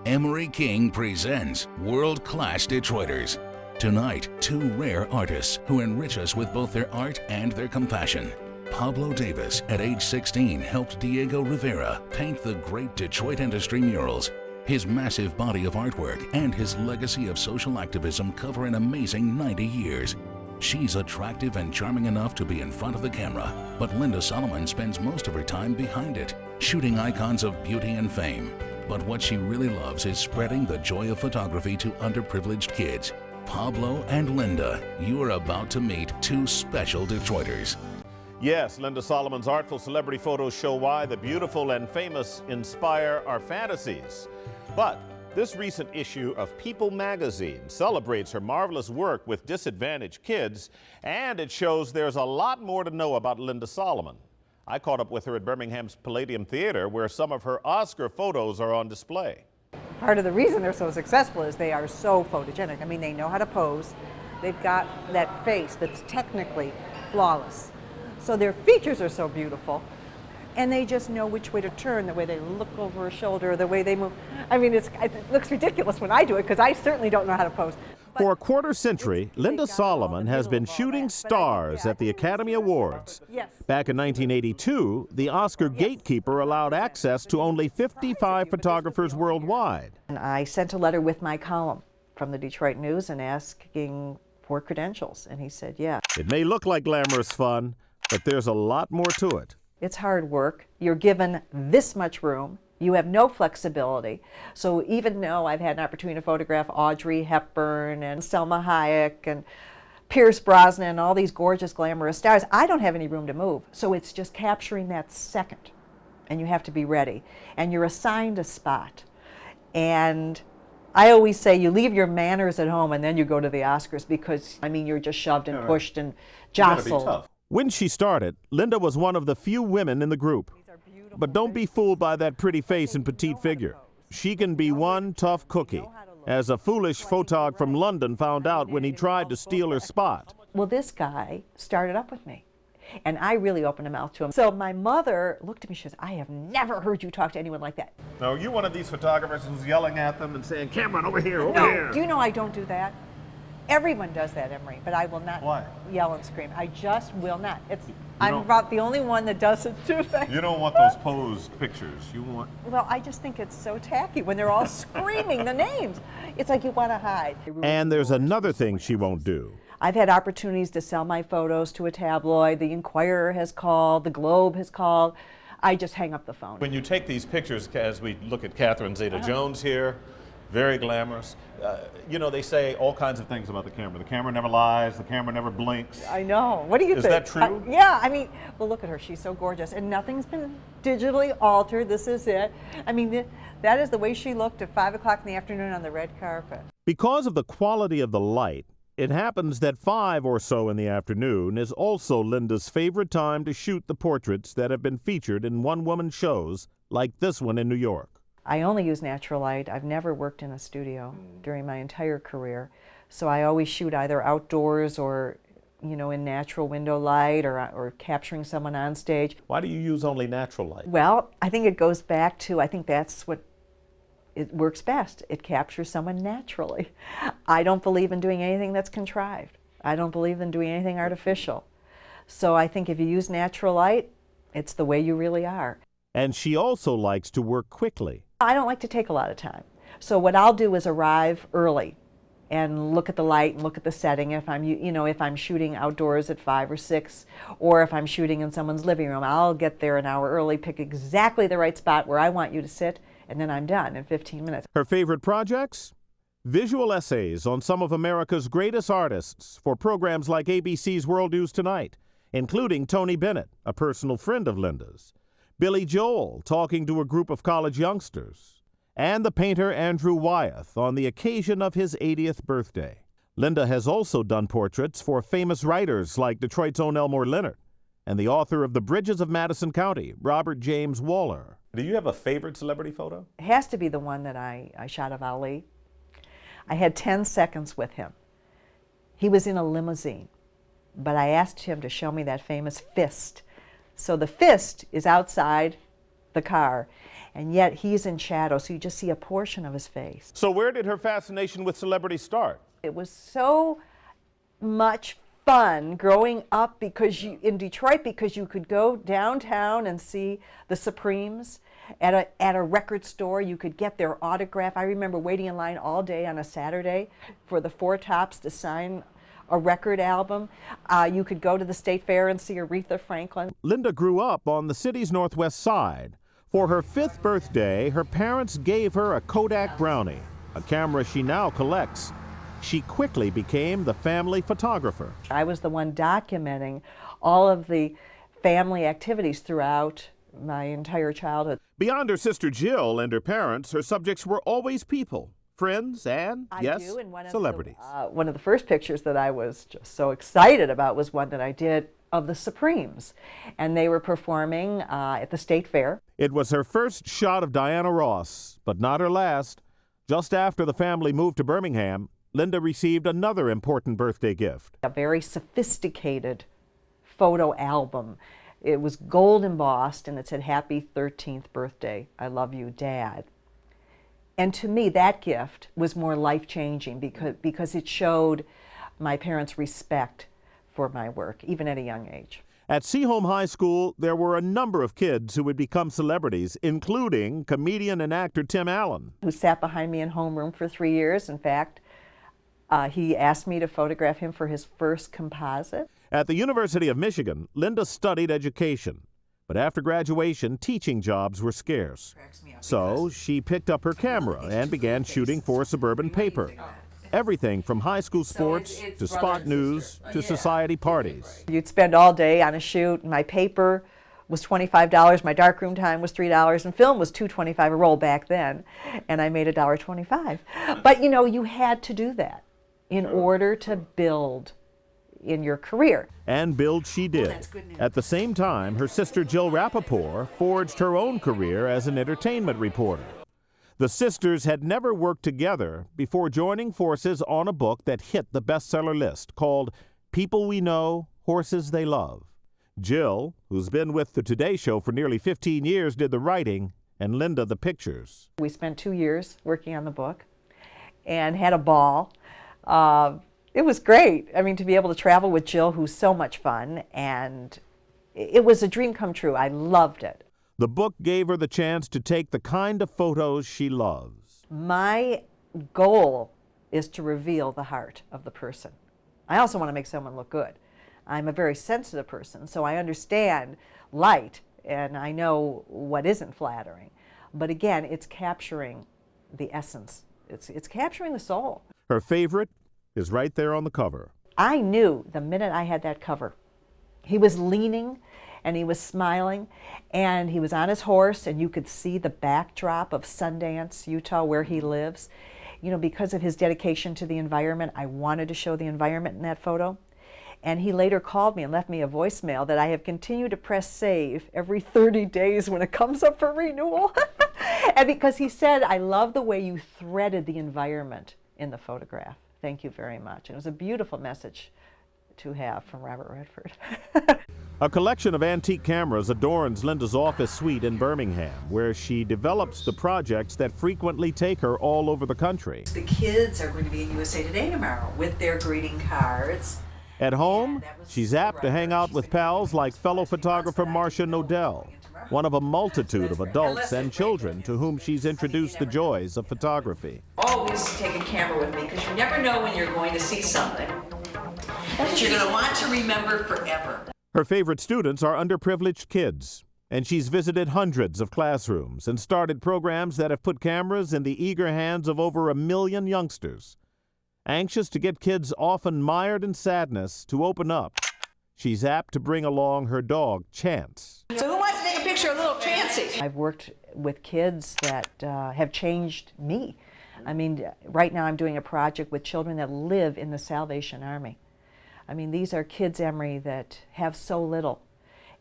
Emery King presents World-Class Detroiters. Tonight, two rare artists who enrich us with both their art and their compassion. Pablo Davis, at age 16, helped Diego Rivera paint the great Detroit industry murals. His massive body of artwork and his legacy of social activism cover an amazing 90 years. She's attractive and charming enough to be in front of the camera, but Linda Solomon spends most of her time behind it, shooting icons of beauty and fame. But what she really loves is spreading the joy of photography to underprivileged kids. Pablo and Linda, you are about to meet two special Detroiters. Yes, Linda Solomon's artful celebrity photos show why the beautiful and famous inspire our fantasies. But this recent issue of People magazine celebrates her marvelous work with disadvantaged kids, and it shows there's a lot more to know about Linda Solomon. I caught up with her at Birmingham's Palladium Theater, where some of her Oscar photos are on display. Part of the reason they're so successful is they are so photogenic. I mean, they know how to pose. They've got that face that's technically flawless. So their features are so beautiful, and they just know which way to turn, the way they look over a shoulder, the way they move. I mean, it looks ridiculous when I do it, because I certainly don't know how to pose. For a quarter century, Linda Solomon has been shooting stars at the Academy Awards. Back in 1982, the Oscar gatekeeper allowed access to only 55 photographers worldwide. And I sent a letter with my column from the Detroit News and asking for credentials, and he said, yeah. It may look like glamorous fun, but there's a lot more to it. It's hard work. You're given this much room. You have no flexibility. So even though I've had an opportunity to photograph Audrey Hepburn and Selma Hayek and Pierce Brosnan and all these gorgeous, glamorous stars, I don't have any room to move. So it's just capturing that second, and you have to be ready. And you're assigned a spot. And I always say you leave your manners at home and then you go to the Oscars, because, I mean, you're just shoved and pushed and jostled. When she started, Linda was one of the few women in the group. But don't be fooled by that pretty face and petite figure. She can be one tough cookie, as a foolish photog from London found out when he tried to steal her spot. Well, this guy started up with me, and I really opened my mouth to him. So my mother looked at me, she says, I have never heard you talk to anyone like that. Now, are you one of these photographers who's yelling at them and saying, Cameron, over here, over here? Do you know I don't do that? Everyone does that, Emery, but I will not yell and scream. I just will not. I'm about the only one that doesn't do that. You don't want those posed pictures. You want... Well, I just think it's so tacky when they're all screaming the names. It's like you want to hide. And there's another thing she won't do. I've had opportunities to sell my photos to a tabloid. The Inquirer has called. The Globe has called. I just hang up the phone. When you take these pictures, as we look at Catherine Zeta-Jones here, very glamorous. You know, they say all kinds of things about the camera. The camera never lies. The camera never blinks. I know. What do you think? Is that true? Yeah. I mean, well, look at her. She's so gorgeous. And nothing's been digitally altered. This is it. I mean, that is the way she looked at 5 o'clock in the afternoon on the red carpet. Because of the quality of the light, it happens that 5 or so in the afternoon is also Linda's favorite time to shoot the portraits that have been featured in one-woman shows like this one in New York. I only use natural light. I've never worked in a studio during my entire career. So I always shoot either outdoors or, you know, in natural window light or capturing someone on stage. Why do you use only natural light? Well, I think it goes back to, I think that's what it works best. It captures someone naturally. I don't believe in doing anything that's contrived. I don't believe in doing anything artificial. So I think if you use natural light, it's the way you really are. And she also likes to work quickly. I don't like to take a lot of time. So what I'll do is arrive early and look at the light and look at the setting. If I'm, you know, if I'm shooting outdoors at 5 or 6, or if I'm shooting in someone's living room, I'll get there an hour early, pick exactly the right spot where I want you to sit, and then I'm done in 15 minutes. Her favorite projects? Visual essays on some of America's greatest artists for programs like ABC's World News Tonight, including Tony Bennett, a personal friend of Linda's, Billy Joel talking to a group of college youngsters, and the painter Andrew Wyeth on the occasion of his 80th birthday. Linda has also done portraits for famous writers like Detroit's own Elmore Leonard and the author of The Bridges of Madison County, Robert James Waller. Do you have a favorite celebrity photo? It has to be the one that I shot of Ali. I had 10 seconds with him. He was in a limousine, but I asked him to show me that famous fist. So the fist is outside the car, and yet he's in shadow, so you just see a portion of his face. So where did her fascination with celebrity start? It was so much fun growing up in Detroit, because you could go downtown and see the Supremes. At a record store, you could get their autograph. I remember waiting in line all day on a Saturday for the Four Tops to sign a record album. You could go to the State Fair and see Aretha Franklin. Linda grew up on the city's northwest side. For her 5th birthday, her parents gave her a Kodak Brownie, a camera she now collects. She quickly became the family photographer. I was the one documenting all of the family activities throughout my entire childhood. Beyond her sister Jill and her parents, her subjects were always people, friends, and, celebrities. One of the first pictures that I was just so excited about was one that I did of the Supremes, and they were performing at the State Fair. It was her first shot of Diana Ross, but not her last. Just after the family moved to Birmingham, Linda received another important birthday gift. A very sophisticated photo album. It was gold embossed, and it said, "Happy 13th birthday. I love you, Dad." And to me, that gift was more life-changing because it showed my parents' respect for my work, even at a young age. At Seaholm High School, there were a number of kids who would become celebrities, including comedian and actor Tim Allen, who sat behind me in homeroom for 3 years. In fact, he asked me to photograph him for his first composite. At the University of Michigan, Linda studied education, but after graduation, teaching jobs were scarce. So she picked up her camera and began shooting for a suburban paper. Everything from high school sports to spot news to society parties. You'd spend all day on a shoot. My paper was $25, my darkroom time was $3, and film was $2.25 a roll back then, and I made $1.25. But you know, you had to do that in order to build in your career. And build she did. At the same time, her sister Jill Rappaport forged her own career as an entertainment reporter. The sisters had never worked together before joining forces on a book that hit the bestseller list called People We Know, Horses They Love. Jill, who's been with the Today Show for nearly 15 years, did the writing, and Linda the pictures. We spent 2 years working on the book and had a ball. It was great. I mean, to be able to travel with Jill, who's so much fun, and it was a dream come true. I loved it. The book gave her the chance to take the kind of photos she loves. My goal is to reveal the heart of the person. I also want to make someone look good. I'm a very sensitive person, so I understand light, and I know what isn't flattering. But again, it's capturing the essence. It's capturing the soul. Her favorite is right there on the cover. I knew the minute I had that cover. He was leaning, and he was smiling, and he was on his horse, and you could see the backdrop of Sundance, Utah, where he lives. You know, because of his dedication to the environment, I wanted to show the environment in that photo. And he later called me and left me a voicemail that I have continued to press save every 30 days when it comes up for renewal. And because he said, "I love the way you threaded the environment in the photograph. Thank you very much." And it was a beautiful message to have from Robert Redford. A collection of antique cameras adorns Linda's office suite in Birmingham, where she develops the projects that frequently take her all over the country. The kids are going to be in USA Today tomorrow with their greeting cards. At home, she's apt to hang out with pals like fellow photographer Marcia Nodell, one of a multitude of adults and children to whom she's introduced the joys of photography. Always take a camera with me, because you never know when you're going to see something that you're going to want to remember forever. Her favorite students are underprivileged kids, and she's visited hundreds of classrooms and started programs that have put cameras in the eager hands of over 1 million youngsters. Anxious to get kids often mired in sadness to open up, she's apt to bring along her dog, Chance. So who wants to take a picture of little Chancey? I've worked with kids that have changed me. I mean, right now I'm doing a project with children that live in the Salvation Army. I mean, these are kids, Emery, that have so little,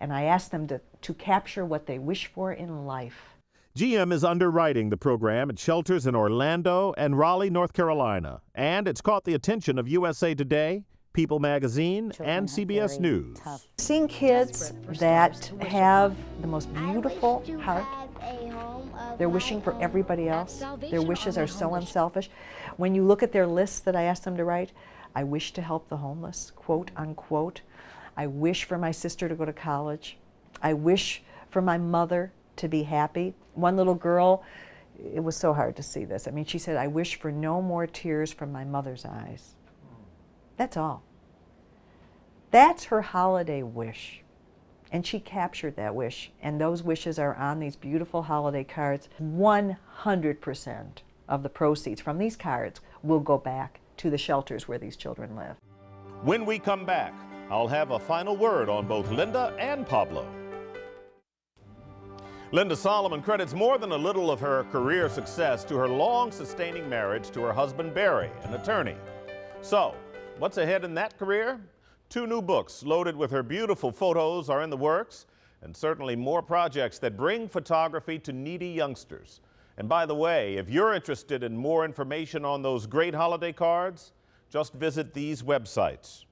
and I ask them to capture what they wish for in life. GM is underwriting the program at shelters in Orlando and Raleigh, North Carolina, and it's caught the attention of USA Today, People Magazine, and CBS News. Seeing kids that have the most beautiful heart, They're wishing for everybody else. Their wishes are so unselfish. When you look at their lists that I asked them to write, I wish to help the homeless, quote unquote. I wish for my sister to go to college. I wish for my mother to be happy. One little girl, it was so hard to see this. I mean, she said, I wish for no more tears from my mother's eyes. That's all. That's her holiday wish. And she captured that wish. And those wishes are on these beautiful holiday cards. 100% of the proceeds from these cards will go back to the shelters where these children live. When we come back, I'll have a final word on both Linda and Pablo. Linda Solomon credits more than a little of her career success to her long-sustaining marriage to her husband Barry, an attorney. So, what's ahead in that career? 2 new books loaded with her beautiful photos are in the works, and certainly more projects that bring photography to needy youngsters. And by the way, if you're interested in more information on those great holiday cards, just visit these websites.